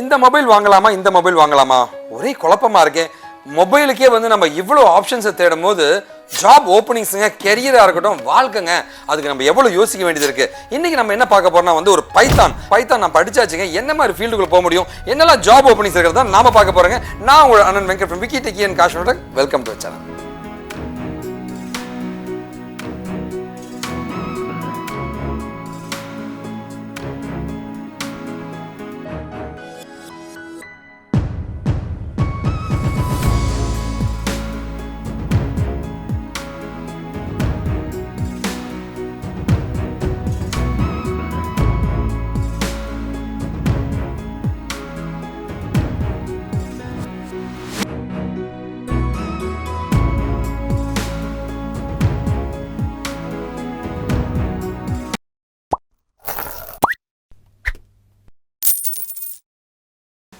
இந்த மொபைல் வாங்கலாமா இந்த மொபைல் வாங்கலாமா ஒரே குழப்பமா இருக்கே. மொபைலுக்கே வந்து நம்ம இவ்வளோ ஆப்ஷன்ஸை தேடும் போது ஜாப் ஓப்பனிங்ஸுங்க, கெரியராக இருக்கட்டும், வாழ்க்கைங்க, அதுக்கு நம்ம எவ்வளோ யோசிக்க வேண்டியது இருக்கு. இன்னைக்கு நம்ம என்ன பார்க்க போறோம்னா வந்து ஒரு பைத்தான் நான் படிச்சாச்சுங்க, என்ன மாதிரி ஃபீல்டுக்குள்ள போக முடியும், என்னெல்லாம் ஜாப் ஓப்பனிங்ஸ் இருக்கிறதா நாம பார்க்க போறோங்க. நான் உங்களோட அண்ணன் வெங்கட் from விக்கிடெக் அண்ட் காஷிவ் InfoTech. Welcome to channel.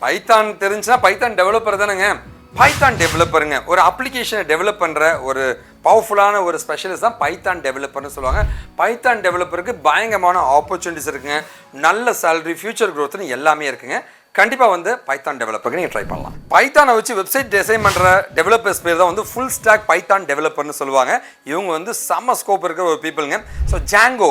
Python தெரிஞ்சுன்னா பைத்தான் டெவலப்பர் தானேங்க. பைத்தான் டெவலப்பருங்க, ஒரு அப்ளிகேஷனை டெவலப் பண்ணுற ஒரு பவர்ஃபுல்லான ஒரு ஸ்பெஷலிஸ்ட் தான் பைத்தான் டெவலப்பர்னு சொல்லுவாங்க. பைத்தான் டெவலப்பருக்கு பயங்கரமான ஆப்பர்ச்சுனிட்டிஸ் இருக்குங்க, நல்ல சேலரி, ஃபியூச்சர் க்ரோத்னு எல்லாமே இருக்குங்க. கண்டிப்பாக வந்து பைத்தான் டெவலப்பருக்கு நீங்கள் ட்ரை பண்ணலாம். பைத்தானை வச்சு வெப்சைட் டிசைன் பண்ணுற டெவலப்பர்ஸ் பேர் தான் வந்து ஃபுல் ஸ்டாக் பைத்தான் டெவலப்பர்னு சொல்லுவாங்க. இவங்க வந்து செம்ம ஸ்கோப் இருக்கிற ஒரு பீப்புளுங்க. ஸோ ஜாங்கோ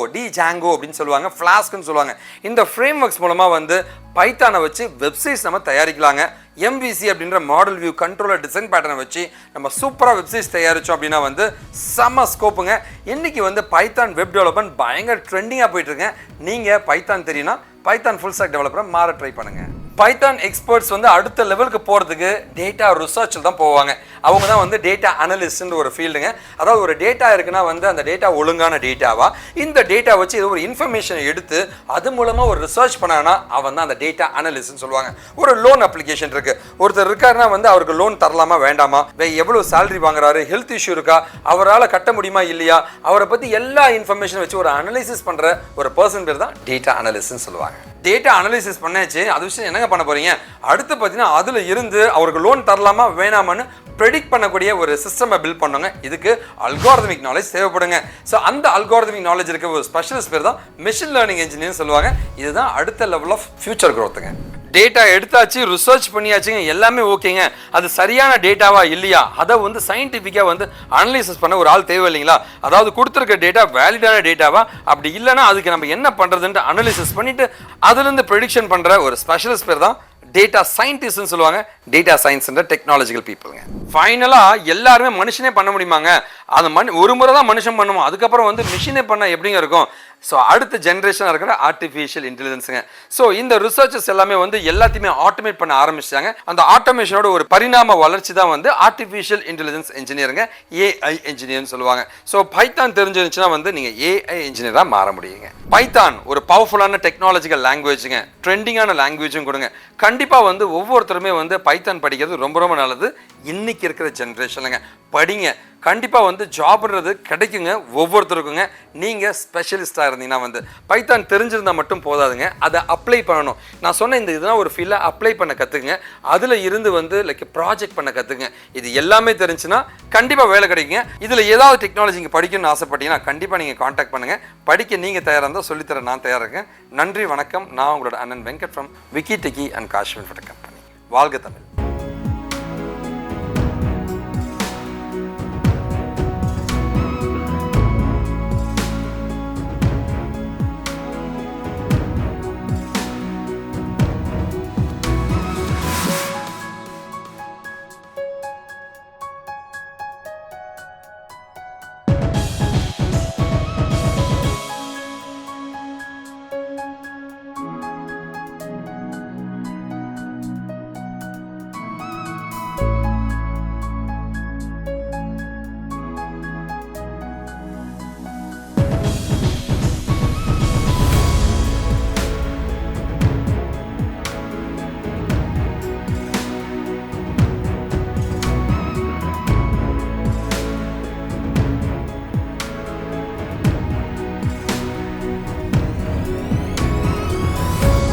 அப்படின்னு சொல்லுவாங்க, ஃப்ளாஸ்க்னு சொல்லுவாங்க. இந்த ஃப்ரேம் ஒர்க்ஸ் மூலமாக வந்து பைத்தானை வச்சு வெப்சைட்ஸ் நம்ம தயாரிக்கலாங்க. MVC அப்படின்ற மாடல் வியூ கண்ட்ரோலர் டிசைன் பேட்டர்னை வச்சு நம்ம சூப்பராக வெப்சைட்ஸ் தயாரித்தோம் அப்படின்னா வந்து செம்ம ஸ்கோப்புங்க. இன்றைக்கி வந்து பைத்தான் வெப் டெவலப்மெண்ட் பயங்கர ட்ரெண்டிங்காக போயிட்டுருங்க. நீங்கள் பைத்தான் தெரியும்னா பைத்தான் ஃபுல் ஸ்டாக் டெவலப்பரை மாற ட்ரை பண்ணுங்கள். பைத்தான் எக்ஸ்பர்ட்ஸ் வந்து அடுத்த லெவலுக்கு போகிறதுக்கு டேட்டா ரிசர்ச்சில் தான் போவாங்க. அவங்க தான் வந்து டேட்டா அனலிஸ்ட்ன்ற ஒரு ஃபீல்டுங்க. அதாவது ஒரு டேட்டா இருக்குன்னா வந்து அந்த டேட்டா ஒழுங்கான டேட்டாவா, இந்த டேட்டா வச்சு ஏதோ ஒரு இன்ஃபர்மேஷனை எடுத்து அது மூலமாக ஒரு ரிசர்ச் பண்ணாங்கன்னா அவன் தான் அந்த டேட்டா அனலிஸ்ட்னு சொல்லுவாங்க. ஒரு லோன் அப்ளிகேஷன் இருக்குது, ஒருத்தர் இருக்காருன்னா வந்து அவருக்கு லோன் தரலாமா வேண்டாமா, எவ்வளோ சேலரி வாங்குறாரு, ஹெல்த் இஷ்யூ இருக்கா, அவரால் கட்ட முடியுமா இல்லையா, அவரை பற்றி எல்லா இன்ஃபர்மேஷன் வச்சு ஒரு அனலைசிஸ் பண்ணுற ஒரு பர்சன் பேர் தான் டேட்டா அனலிஸ்ட்னு சொல்லுவாங்க. டேட்டா அனலைசிஸ் பண்ணாச்சு, அது விஷயம் என்னங்க பண்ண போறீங்க, அடுத்து பார்த்தீங்கன்னா அதில் இருந்து அவருக்கு லோன் தரலாமா வேணாமான்னு ப்ரெடிக்ட் பண்ணக்கூடிய ஒரு சிஸ்டமை பில்ட் பண்ணுங்க. இதுக்கு அல்காரிதமிக் நாலேஜ் தேவைப்படுங்க. ஸோ அந்த அல்காரிதமிக் நாலேஜ் இருக்க ஒரு ஸ்பெஷலிஸ்ட் பேர் தான் மெஷின் லேர்னிங் இன்ஜினியர்னு சொல்லுவாங்க. இதுதான் அடுத்த லெவல் ஆஃப் ஃபியூச்சர் க்ரோத்துங்க. டேட்டா எடுத்தாச்சு, ரிசர்ச் பண்ணியாச்சுங்க, எல்லாமே ஓகேங்க. அது சரியான டேட்டாவா இல்லையா, அதை வந்து சயின்டிஃபிக்காக வந்து அனலைசிஸ் பண்ண ஒரு ஆள் தேவை இல்லைங்களா. அதாவது கொடுத்துருக்க டேட்டா வேலிடான டேட்டாவா, அப்படி இல்லைன்னா அதுக்கு நம்ம என்ன பண்ணுறதுன்ட்டு அனலைசிஸ் பண்ணிட்டு அதுலேருந்து ப்ரெடிக்ஷன் பண்ணுற ஒரு ஸ்பெஷலிஸ்ட் பேர் தான் டேட்டா சயின்டிஸ்ட்னு சொல்லுவாங்க. டேட்டா சயின்ஸ்ன்ற டெக்னாலஜிக்கல் பீப்புளுங்க. ஃபைனலாக எல்லாருமே மனுஷனே பண்ண முடியுமாங்க, அது ஒரு முறை தான் மனுஷன் பண்ணுவோம், அதுக்கப்புறம் வந்து மிஷினே பண்ண எப்படிங்க இருக்கும். ஸோ அடுத்த ஜென்ரேஷனாக இருக்கிற ஆர்டிஃபிஷியல் இன்டெலிஜென்ஸுங்க. ஸோ இந்த ரிசர்ச்சஸ் எல்லாமே வந்து எல்லாத்தையுமே ஆட்டோமேட் பண்ண ஆரம்பிச்சாங்க. அந்த ஆட்டோமேஷனோட ஒரு பரிணாம வளர்ச்சி தான் வந்து ஆர்டிஃபிஷியல் இன்டெலிஜென்ஸ் இன்ஜினியருங்க, AI இன்ஜினியர்னு சொல்லுவாங்க. ஸோ பைத்தான் தெரிஞ்சிருந்துச்சுன்னா வந்து நீங்கள் AI இன்ஜினியராக மாற முடியுங்க. பைத்தான் ஒரு பவர்ஃபுல்லான டெக்னாலஜிக்கல் லாங்குவேஜுங்க, ட்ரெண்டிங்கான லாங்குவேஜும் கொடுங்க. கண்டிப்பாக வந்து ஒவ்வொருத்தருமே வந்து பைத்தான் படிக்கிறது ரொம்ப ரொம்ப நல்லது. இன்னைக்கு இருக்கிற ஜென்ரேஷனுங்க படிங்க, கண்டிப்பாக வந்து ஜாப்ன்றது கிடைக்குங்க ஒவ்வொருத்தருக்குங்க. நீங்கள் ஸ்பெஷலிஸ்டாக இருந்தீங்கன்னா வந்து பைத்தான் தெரிஞ்சிருந்தால் மட்டும் போதாதுங்க, அதை அப்ளை பண்ணணும். நான் சொன்ன இந்த இதெல்லாம் ஒரு ஃபீல்டில் அப்ளை பண்ண கற்றுக்குங்க, அதில் இருந்து வந்து லைக் ப்ராஜெக்ட் பண்ண கற்றுக்குங்க. இது எல்லாமே தெரிஞ்சுன்னா கண்டிப்பாக வேலை கிடைக்குங்க. இதில் ஏதாவது டெக்னாலஜி இங்கே படிக்கணும்னு ஆசைப்பட்டீங்கன்னா கண்டிப்பாக நீங்கள் காண்டாக்ட் பண்ணுங்கள். படிக்க நீங்கள் தயாராக இருந்தால் சொல்லித்தர நான் தயாராக இருக்கேன். நன்றி, வணக்கம். நான் உங்களோட அண்ணன் வெங்கட் from விக்கிடெக் அண்ட் காஷிவ் InfoTech கம்பெனி. வாழ்க தமிழ்.